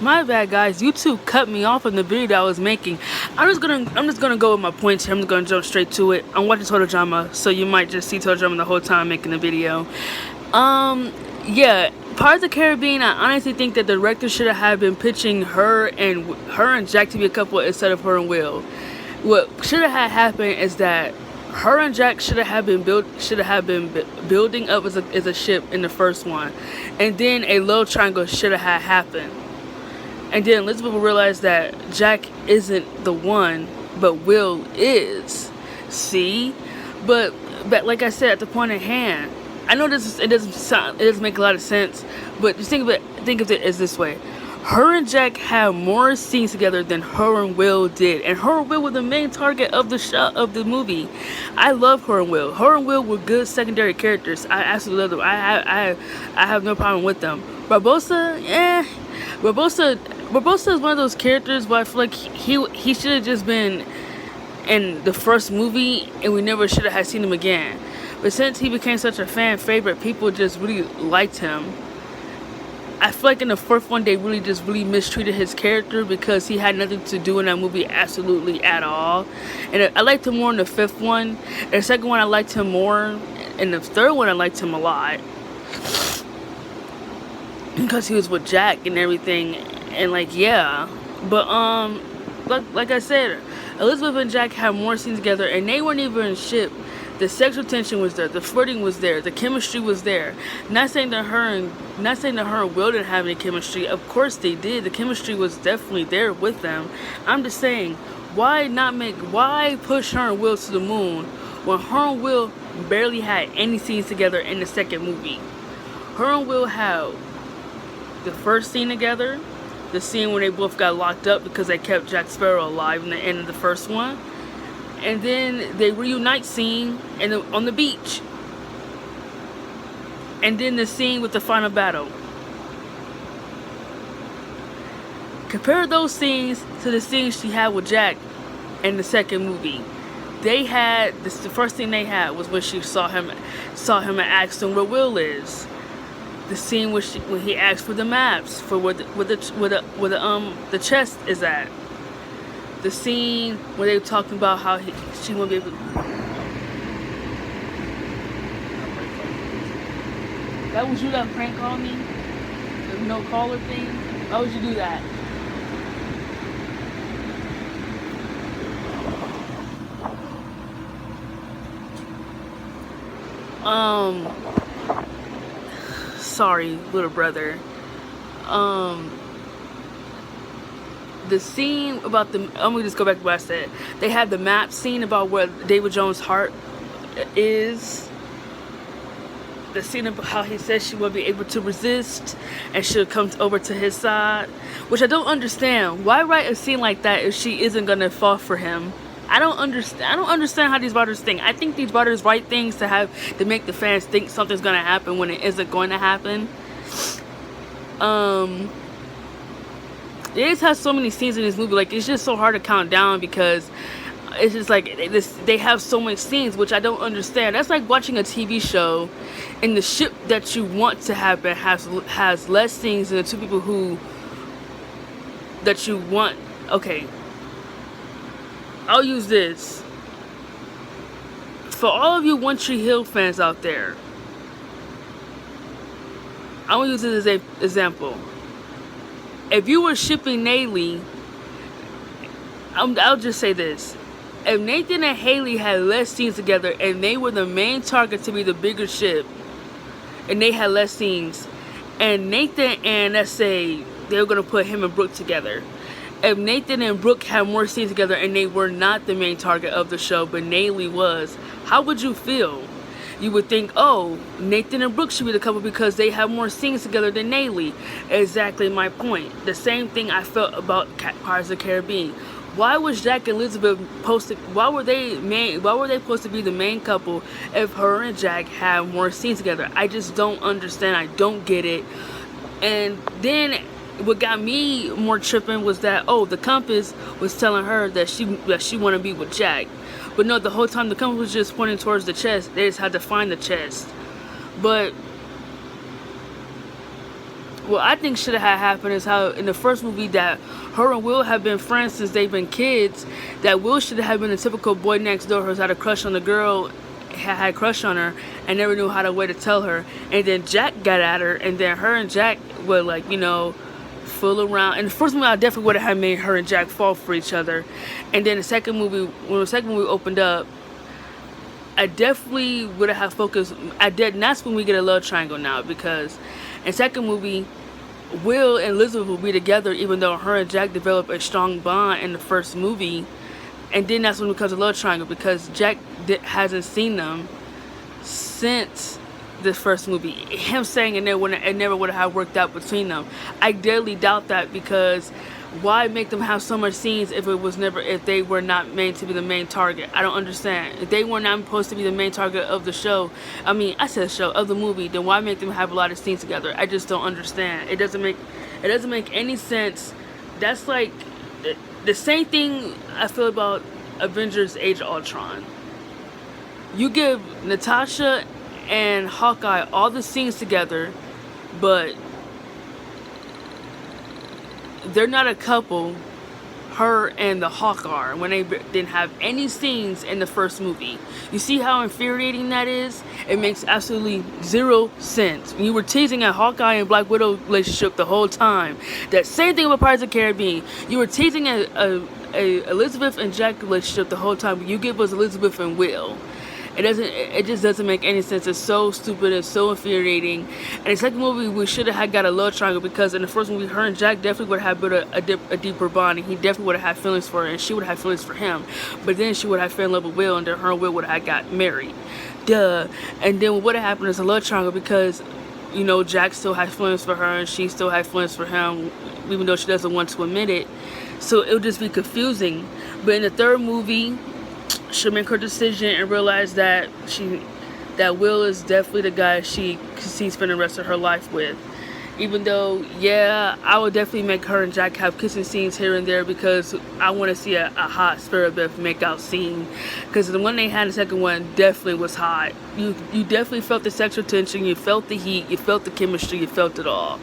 My bad, guys. YouTube cut me off in the video that I was making. I'm just gonna go with my points here. I'm just gonna jump straight to it. I'm watching Total Drama, so you might just see Total Drama the whole time making the video. Yeah, Pirates of the Caribbean. I honestly think that the director should have been pitching her and Jack to be a couple instead of her and Will. What should have had happened is that her and Jack should have been building up as a ship in the first one, and then a love triangle should have had happened. And then Elizabeth will realize that Jack isn't the one, but Will is. See, but like I said, at the point at hand, I know it doesn't make a lot of sense, but just think of it as this way: her and Jack have more scenes together than her and Will did, and her and Will were the main target of the movie. I love her and Will. Her and Will were good secondary characters. I absolutely love them. I have no problem with them. Barbossa, Barbossa is one of those characters where I feel like he should have just been in the first movie, and we never should have seen him again. But since he became such a fan favorite, people just really liked him. I feel like in the fourth one, they really mistreated his character because he had nothing to do in that movie absolutely at all. And I liked him more in the fifth one. And the second one, I liked him more. And the third one, I liked him a lot. Because he was with Jack and everything. And like, yeah. But, like I said, Elizabeth and Jack had more scenes together, and they weren't even in ship. The sexual tension was there, the flirting was there, the chemistry was there. Not saying that her and Will didn't have any chemistry. Of course they did. The chemistry was definitely there with them. I'm just saying, why push her and Will to the moon when her and Will barely had any scenes together in the second movie? Her and Will had the first scene together, the scene where they both got locked up because they kept Jack Sparrow alive in the end of the first one. And then they reunite scene on the beach. And then the scene with the final battle. Compare those scenes to the scenes she had with Jack in the second movie. The first thing they had was when she saw him and asked him where Will is. The scene when he asked for the maps for where the chest is at. The scene where they were talking about how she won't be able to... That was you that prank called me? The no caller thing? Why would you do that? Sorry, little brother. The scene about I'm gonna just go back to what I said. They had the map scene about where David Jones' heart is. The scene about how he says she will be able to resist and she'll come over to his side, which I don't understand. Why write a scene like that if she isn't gonna fall for him? I don't understand how these writers think. I think these writers write things to make the fans think something's gonna happen when it isn't going to happen. They just have so many scenes in this movie, like it's just so hard to count down because it's just like they have so many scenes, which I don't understand. That's like watching a TV show and the ship that you want to happen has less scenes than the two people that you want. Okay, I'll use this for all of you One Tree Hill fans out there. I'm gonna use this as an example. If you were shipping Naley, I'll just say this. If Nathan and Haley had less scenes together and they were the main target to be the bigger ship, and they had less scenes, and Nathan and, let's say, they were going to put him and Brooke together. If Nathan and Brooke had more scenes together and they were not the main target of the show, but Naley was, how would you feel? You would think, oh, Nathan and Brooke should be the couple because they have more scenes together than Naley. Exactly my point. The same thing I felt about Pirates of the Caribbean. Why was Jack and Elizabeth why were they supposed to be the main couple if her and Jack had more scenes together? I just don't understand. I don't get it. And then what got me more tripping was that, oh, the compass was telling her that she want to be with Jack. But no, the whole time the compass was just pointing towards the chest. They just had to find the chest. But what I think should have happened is how in the first movie that her and Will have been friends since they've been kids. That Will should have been a typical boy next door who's had a crush on the girl, had a crush on her, and never knew how to way to tell her. And then Jack got at her, and then her and Jack would fool around. And the first movie, I definitely would have made her and Jack fall for each other. And then the second movie, when the second movie opened up, I definitely would have focused. And that's when we get a love triangle now, because in second movie, Will and Elizabeth will be together, even though her and Jack develop a strong bond in the first movie. And then that's when it becomes a love triangle, because Jack hasn't seen them since the first movie. Him saying it never would have worked out between them. I deadly doubt that, because why make them have so much scenes if they were not made to be the main target? I don't understand. If they were not supposed to be the main target of the show, I said show, of the movie, then why make them have a lot of scenes together? I just don't understand. It doesn't make any sense. That's like the same thing I feel about Avengers Age of Ultron. You give Natasha and Hawkeye all the scenes together, but they're not a couple, her and the Hawk are, when they didn't have any scenes in the first movie. You see how infuriating that is? It makes absolutely zero sense. You were teasing a Hawkeye and Black Widow relationship the whole time. That same thing with Pirates of the Caribbean. You were teasing a Elizabeth and Jack relationship the whole time, but you give us Elizabeth and Will. It just doesn't make any sense. It's so stupid. It's so infuriating. And the second movie, we should have got a love triangle, because in the first movie, her and Jack definitely would have built a deeper bond, and he definitely would have had feelings for her, and she would have feelings for him. But then she would have fell in love with Will, and then her and Will would have got married. Duh. And then what would have happened is a love triangle, because Jack still has feelings for her, and she still has feelings for him, even though she doesn't want to admit it. So it would just be confusing. But in the third movie, she'll make her decision and realize that Will is definitely the guy she sees spending the rest of her life with. Even though, yeah, I would definitely make her and Jack have kissing scenes here and there, because I want to see a hot Spirit Beth make out scene. Because the one they had in the second one definitely was hot. You definitely felt the sexual tension, you felt the heat, you felt the chemistry, you felt it all.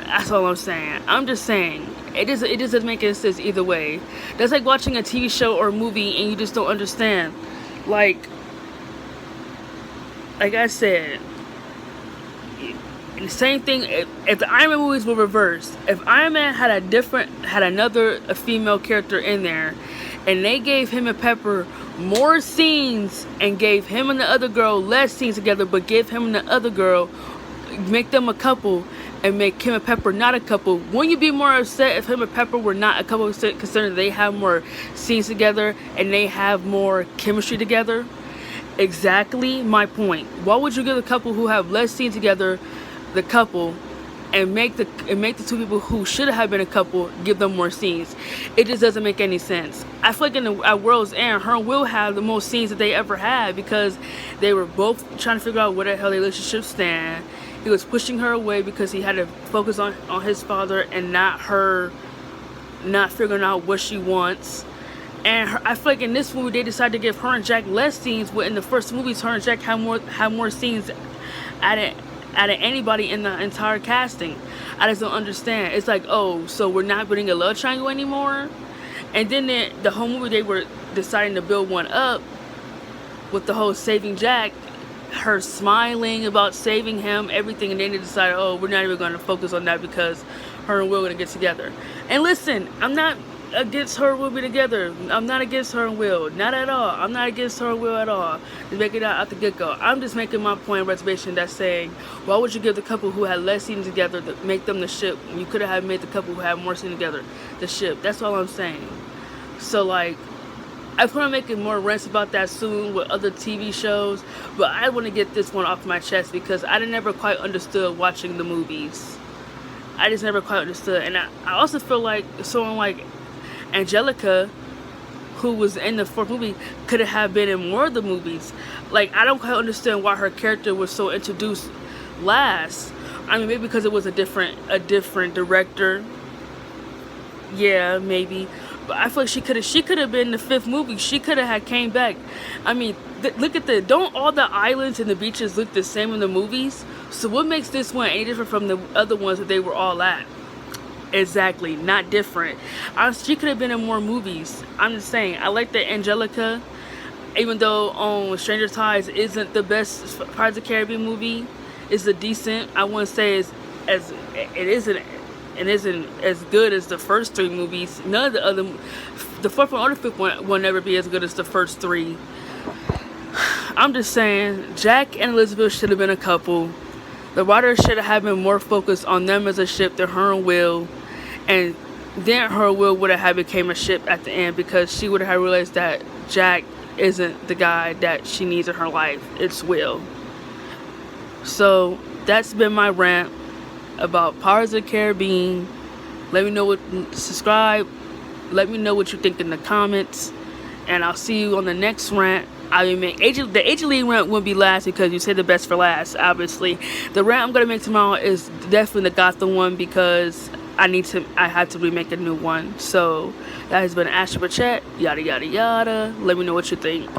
That's all I'm saying. I'm just saying, it doesn't make any sense either way. That's like watching a TV show or a movie and you just don't understand. Like I said, the same thing. If the Iron Man movies were reversed, if Iron Man had another female character in there, and they gave him and Pepper more scenes and gave him and the other girl less scenes together, but give him and the other girl, make them a couple, and make him and Pepper not a couple, wouldn't you be more upset if him and Pepper were not a couple, considering they have more scenes together and they have more chemistry together? Exactly my point. Why would you give the couple who have less scenes together the couple, and make the two people who should have been a couple give them more scenes? It just doesn't make any sense. I feel like at World's End, her and Will have the most scenes that they ever had, because they were both trying to figure out where the hell their relationship stand. He was pushing her away because he had to focus on his father and not her, not figuring out what she wants. And I feel like in this movie they decided to give her and Jack less scenes, but in the first movies her and Jack had more scenes out of anybody in the entire casting. I just don't understand. It's like, oh, so we're not building a love triangle anymore? And then the whole movie they were deciding to build one up with the whole saving Jack, her smiling about saving him, everything, and then they decided, oh, we're not even going to focus on that because her and Will are going to get together. And listen, I'm not against her and Will be together. I'm not against her and Will. Not at all. I'm not against her and Will at all. Just make it out the get-go. I'm just making my point of reservation that's saying, why would you give the couple who had less scenes together to make them the ship? You could have made the couple who had more scenes together the ship. That's all I'm saying. So, like, I plan on making more rants about that soon with other TV shows, but I want to get this one off my chest because I never quite understood watching the movies. I just never quite understood. And I also feel like someone like Angelica, who was in the fourth movie, could have been in more of the movies. Like, I don't quite understand why her character was so introduced last. I mean, maybe because it was a different director. Yeah, maybe. But I feel like she could have been in the fifth movie. She could have came back. I mean, look at don't all the islands and the beaches look the same in the movies? So what makes this one any different from the other ones that they were all at? Exactly, not different. She could have been in more movies. I'm just saying. I like that Angelica, even though Stranger Tides isn't the best Pirates of the Caribbean movie, is a decent. I wouldn't say as it isn't as good as the first three movies. None of the other, the fourth one or the fifth one will never be as good as the first three. I'm just saying, Jack and Elizabeth should have been a couple. The writers should have been more focused on them as a ship than her and Will, and then her and Will would have became a ship at the end, because she would have realized that Jack isn't the guy that she needs in her life. It's Will. So that's been my rant about Pirates of the Caribbean. Let me know subscribe. Let me know what you think in the comments, and I'll see you on the next rant. I mean, the AJ Lee rant won't be last because you said the best for last, obviously. The rant I'm gonna make tomorrow is definitely the Gotham one, because I had to remake a new one. So that has been Asher Bachette, yada yada yada. Let me know what you think.